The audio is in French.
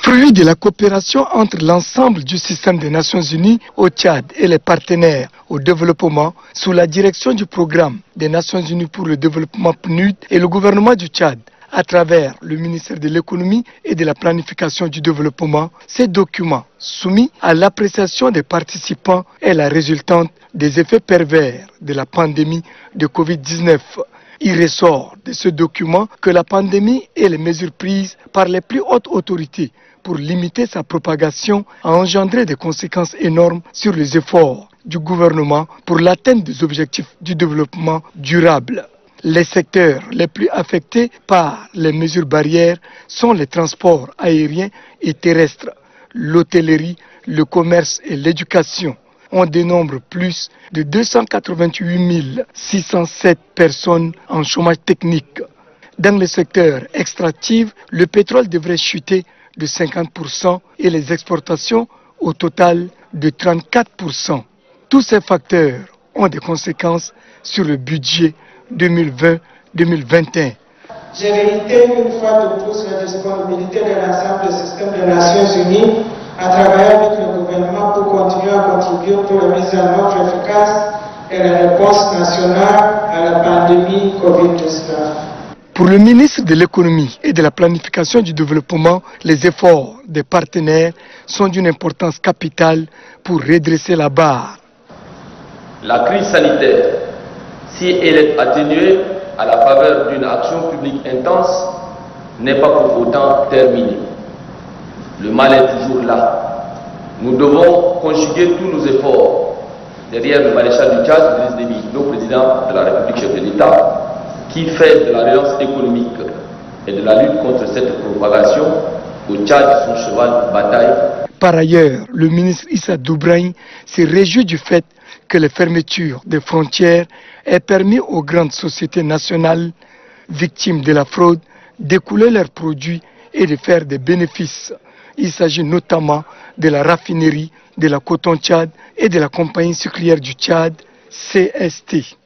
Fruit de la coopération entre l'ensemble du système des Nations Unies au Tchad et les partenaires au développement sous la direction du programme des Nations Unies pour le développement PNUD et le gouvernement du Tchad, à travers le ministère de l'économie et de la planification du développement, ces documents soumis à l'appréciation des participants est la résultante des effets pervers de la pandémie de Covid-19. Il ressort de ce document que la pandémie et les mesures prises par les plus hautes autorités pour limiter sa propagation a engendré des conséquences énormes sur les efforts du gouvernement pour l'atteinte des objectifs du développement durable. Les secteurs les plus affectés par les mesures barrières sont les transports aériens et terrestres, l'hôtellerie, le commerce et l'éducation. On dénombre plus de 288 607 personnes en chômage technique. Dans le secteur extractif, le pétrole devrait chuter de 50% et les exportations au total de 34%. Tous ces facteurs ont des conséquences sur le budget 2020-2021. J'ai réité une fois de plus la disponibilité de l'ensemble du système des Nations Unies à travailler avec le gouvernement pour continuer à contribuer pour la mise en œuvre efficace et la réponse nationale à la pandémie Covid-19. Pour le ministre de l'économie et de la planification du développement, les efforts des partenaires sont d'une importance capitale pour redresser la barre. La crise sanitaire, si elle est atténuée à la faveur d'une action publique intense, n'est pas pour autant terminée. Le mal est toujours là. Nous devons conjuguer tous nos efforts derrière le maréchal du Tchad, Idriss Déby, le président de la République, chef de l'État, qui fait de la relance économique et de la lutte contre cette propagation au Tchad son cheval de bataille. Par ailleurs, le ministre Issa Doubraï s'est réjoui du fait que les fermetures des frontières aient permis aux grandes sociétés nationales victimes de la fraude d'écouler leurs produits et de faire des bénéfices. Il s'agit notamment de la raffinerie de la Coton Tchad et de la compagnie sucrière du Tchad, CST.